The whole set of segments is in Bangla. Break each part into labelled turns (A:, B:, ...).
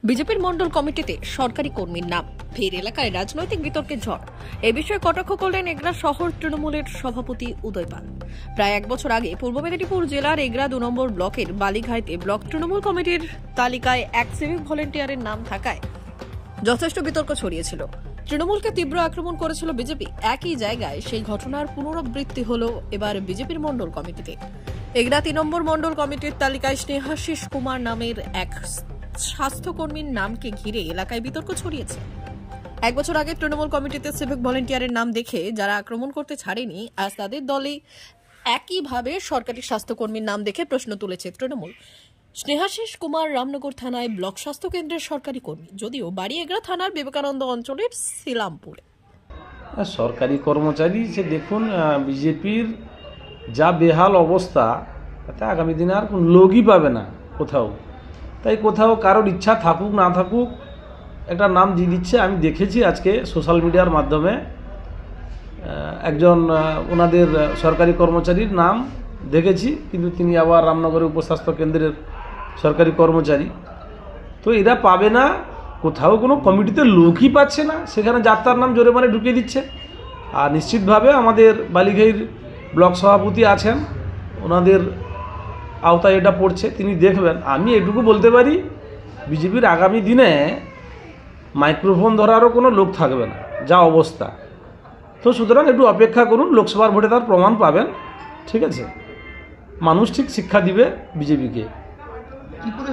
A: বিজেপির মন্ডল কমিটিতে সরকারি কর্মীর নাম, ফের এলাকায় রাজনৈতিক বিতর্কের ঝড়। এ বিষয়ে কটাক্ষ করলেন এগরা শহর তৃণমূলের সভাপতি উদয় পাল। প্রায় এক বছর আগে পূর্ব মেদিনীপুর জেলার এগরা 2 নম্বর ব্লকের বালিঘাইতে ব্লক তৃণমূল কমিটির তালিকায় এক সিভিক ভলেন্টিয়ারের নাম থাকায় যথেষ্ট বিতর্ক ছড়িয়েছিল। তৃণমূলকে তীব্র আক্রমণ করেছিল বিজেপি। একই জায়গায় সেই ঘটনার পুনরাবৃত্তি হল এবার বিজেপির মন্ডল কমিটিতে। এগরা 3 নম্বর মন্ডল কমিটির তালিকায় স্নেহাশিস কুমার নামের এক স্বাস্থ্যকর্মীর নামকে ঘিরে এলাকায় বিতর্ক ছড়িয়েছে। এক বছর আগে তৃণমূল কমিটিতে সিভিক ভলেন্টিয়ারের নাম দেখে যারা আক্রমণ করতে ছাড়েনি, আজ তাদের দলে একইভাবে সরকারি স্বাস্থ্যকর্মীর নাম দেখে প্রশ্ন তুলেছে তৃণমূল। স্নেহাশিস কুমার রামনগর থানায় ব্লক স্বাস্থ্য কেন্দ্রের সরকারি কর্মী, যদিও বাড়ি এগরা থানার বিবেকানন্দ অঞ্চলের সিলামপুরে।
B: সরকারি কর্মচারী সে দেখুন, বিজেপির যা বেহাল অবস্থা তাতে আগামী দিনে আর কোন লোকই পাবে না কোথাও। তাই কোথাও কারোর ইচ্ছা থাকুক না থাকুক একটা নাম দিয়ে দিচ্ছে। আমি দেখেছি আজকে সোশ্যাল মিডিয়ার মাধ্যমে একজন ওনাদের সরকারি কর্মচারীর নাম দেখেছি, কিন্তু তিনি আবার রামনগরের উপস্বাস্থ্য কেন্দ্রের সরকারি কর্মচারী। তো এরা পাবে না, কোথাও কোনো কমিটিতে লোকই পাচ্ছে না, সেখানে যাত্রার নাম জোরে মানে ঢুকিয়ে দিচ্ছে। আর নিশ্চিতভাবে আমাদের বালিঘাইর ব্লক সভাপতি আছেন, ওনাদের আওতায় এটা পড়ছে, তিনি দেখবেন। আমি এটুকু বলতে পারি, বিজেপির আগামী দিনে মাইক্রোফোন ধরারও কোনো লোক থাকবে না, যা অবস্থা। তো সুতরাং একটু অপেক্ষা করুন, লোকসভার ভোটে তার প্রমাণ পাবেন। ঠিক আছে, মানুষ ঠিক শিক্ষা দিবে বিজেপিকে।
C: কি করে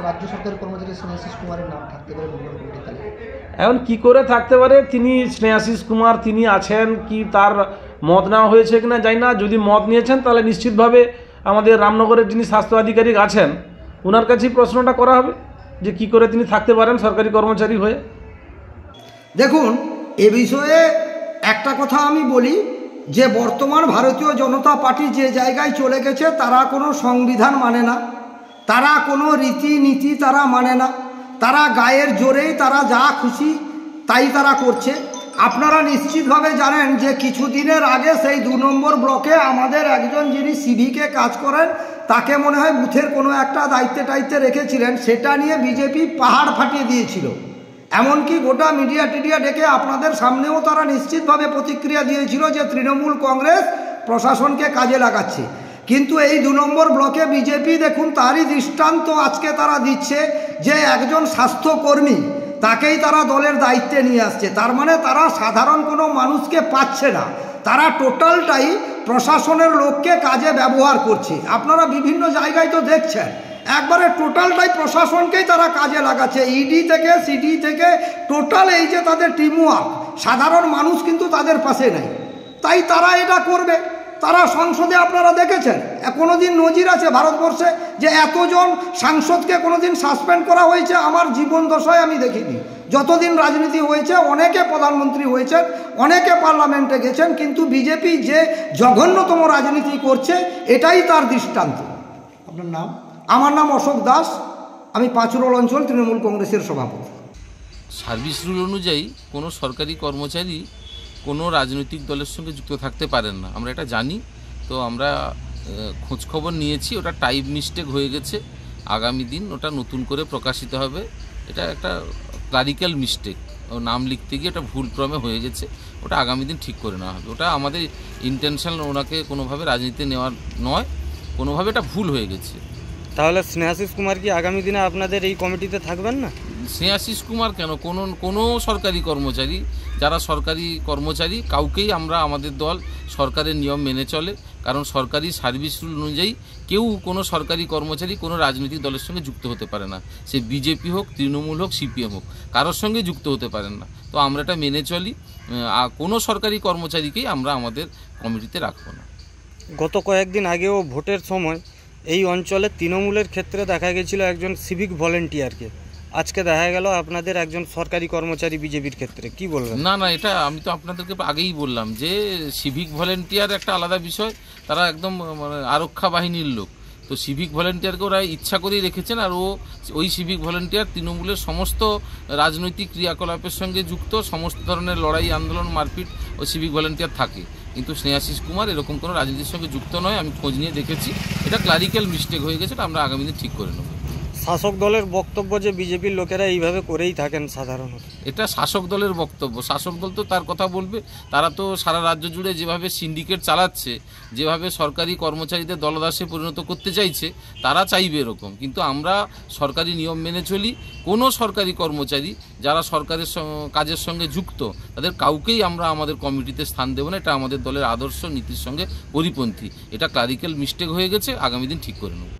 C: রাজ্য সরকারের কর্মচারী স্নেহাশিস কুমারের নাম থাকতে পারে মন্ডল কমিটির তালিকায়?
B: এখন কি করে থাকতে পারে, তিনি স্নেহাশিস কুমার তিনি আছেন কি, তার মত নেওয়া হয়েছে কিনা জানি না। যদি মত নিয়েছেন তাহলে নিশ্চিতভাবে আমাদের রামনগরের যিনি স্বাস্থ্য আধিকারিক আছেন ওনার কাছেই প্রশ্নটা করা হবে যে কি করে তিনি থাকতে পারেন সরকারি কর্মচারী হয়ে।
D: দেখুন, এ বিষয়ে একটা কথা আমি বলি যে বর্তমান ভারতীয় জনতা পার্টি যে জায়গায় চলে গেছে, তারা কোনো সংবিধান মানে না, তারা কোনো রীতিনীতি তারা মানে না, তারা গায়ের জোরেই তারা যা খুশি তাই তারা করছে। আপনারা নিশ্চিতভাবে জানেন যে কিছুদিনের আগে সেই 2 নম্বর ব্লকে আমাদের একজন যিনি সিভিকে কাজ করেন তাকে মনে হয় বুথের কোনো একটা দায়িত্বে রেখেছিলেন, সেটা নিয়ে বিজেপি পাহাড় ফাটিয়ে দিয়েছিল। এমনকি গোটা মিডিয়া টিডিয়া ডেকে আপনাদের সামনেও তারা নিশ্চিতভাবে প্রতিক্রিয়া দিয়েছিল যে তৃণমূল কংগ্রেস প্রশাসনকে কাজে লাগাচ্ছে। কিন্তু এই 2 নম্বর ব্লকে বিজেপি দেখুন তারই দৃষ্টান্ত আজকে তারা দিচ্ছে যে একজন স্বাস্থ্যকর্মী তাকেই তারা দলের দায়িত্বে নিয়ে আসছে। তার মানে তারা সাধারণ কোনো মানুষকে পাচ্ছে না, তারা টোটালটাই প্রশাসনের লোককে কাজে ব্যবহার করছে। আপনারা বিভিন্ন জায়গায় তো দেখছেন, একবারে টোটালটাই প্রশাসনকেই তারা কাজে লাগাচ্ছে, ইডি থেকে সিডি থেকে টোটাল এই যে তাদের টিমওয়ার্ক, সাধারণ মানুষ কিন্তু তাদের পাশে নেই। তাই তারা এটা করবে। তারা সংসদে আপনারা দেখেছেন কোনোদিন নজির আছে ভারতবর্ষে যে এতজন সাংসদকে কোনোদিন সাসপেন্ড করা হয়েছে? আমার জীবন দশায় আমি দেখিনি। যতদিন রাজনীতি হয়েছে অনেকে প্রধানমন্ত্রী হয়েছেন, অনেকে পার্লামেন্টে গেছেন, কিন্তু বিজেপি যে জঘন্যতম রাজনীতি করছে এটাই তার দৃষ্টান্ত।
C: আপনার নাম?
D: আমার নাম অশোক দাস, আমি পাঁচুরোল অঞ্চল তৃণমূল কংগ্রেসের সভাপতি।
E: সার্ভিস রুল অনুযায়ী কোনো সরকারি কর্মচারী কোনো রাজনৈতিক দলের সঙ্গে যুক্ত থাকতে পারেন না, আমরা এটা জানি। তো আমরা খোঁজখবর নিয়েছি, ওটা টাইপ মিস্টেক হয়ে গেছে, আগামী দিন ওটা নতুন করে প্রকাশিত হবে। এটা একটা ক্লারিক্যাল মিস্টেক, ও নাম লিখতে গিয়ে ওটা ভুলক্রমে হয়ে গেছে, ওটা আগামী দিন ঠিক করে নেওয়া হবে। ওটা আমাদের ইন্টেনশন ওনাকে কোনোভাবে রাজনীতিতে নেওয়ার নয়, কোনোভাবে এটা ভুল হয়ে গেছে।
F: তাহলে স্নেহাশিস কুমার কি আগামী দিনে আপনাদের এই কমিটিতে থাকবেন না?
E: স্নেহাশিস কুমার কেন, কোনো সরকারি কর্মচারী, যারা সরকারি কর্মচারী কাউকেই আমরা, আমাদের দল সরকারের নিয়ম মেনে চলে। কারণ সরকারি সার্ভিস রুল অনুযায়ী কেউ কোনো সরকারি কর্মচারী কোনো রাজনৈতিক দলের সঙ্গে যুক্ত হতে পারে না, সে বিজেপি হোক, তৃণমূল হোক, সিপিএম হোক, কারোর সঙ্গে যুক্ত হতে পারেন না। তো আমরা এটা মেনে চলি, কোনো সরকারি কর্মচারীকেই আমরা আমাদের কমিটিতে রাখবো না।
F: গত কয়েকদিন আগেও ভোটের সময় এই অঞ্চলে তৃণমূলের ক্ষেত্রে দেখা গেছিল একজন সিভিক ভলেন্টিয়ারকে, আজকে দেখা গেল আপনাদের একজন সরকারি কর্মচারী বিজেপির ক্ষেত্রে, কি বলবেন?
E: না, এটা আমি তো আপনাদেরকে আগেই বললাম যে সিভিক ভলেন্টিয়ার একটা আলাদা বিষয়, তারা একদম আরক্ষা বাহিনীর লোক। তো সিভিক ভলেন্টিয়ারকে ওরা ইচ্ছা করেই রেখেছেন, আর ওই সিভিক ভলেন্টিয়ার তৃণমূলের সমস্ত রাজনৈতিক ক্রিয়াকলাপের সঙ্গে যুক্ত, সমস্ত ধরনের লড়াই, আন্দোলন, মারপিট ওই সিভিক ভলেন্টিয়ার থাকে। কিন্তু স্নেহাশিস কুমার এরকম কোনো রাজনীতির সঙ্গে যুক্ত নয়, আমি খোঁজ নিয়ে দেখেছি, এটা ক্লারিক্যাল মিস্টেক হয়ে গেছে, আমরা আগামী দিন ঠিক করে নেব।
F: শাসক দলের বক্তব্য যে বিজেপির লোকেরা এইভাবে করেই থাকেন সাধারণত।
E: এটা শাসক দলের বক্তব্য, শাসক দল তো তার কথা বলবে। তারা তো সারা রাজ্য জুড়ে যেভাবে সিন্ডিকেট চালাচ্ছে, যেভাবে সরকারি কর্মচারীদের দলদাসে পরিণত করতে চাইছে, তারা চাইবে এরকম। কিন্তু আমরা সরকারি নিয়ম মেনে চলি। কোনো সরকারি কর্মচারী যারা সরকারের কাজের সঙ্গে যুক্ত তাদের কাউকেই আমরা আমাদের কমিটিতে স্থান দেব না। এটা আমাদের দলের আদর্শ নীতির সঙ্গে পরিপন্থী। এটা ক্লারিক্যাল মিস্টেক হয়ে গেছে, আগামী দিন ঠিক করে নেব।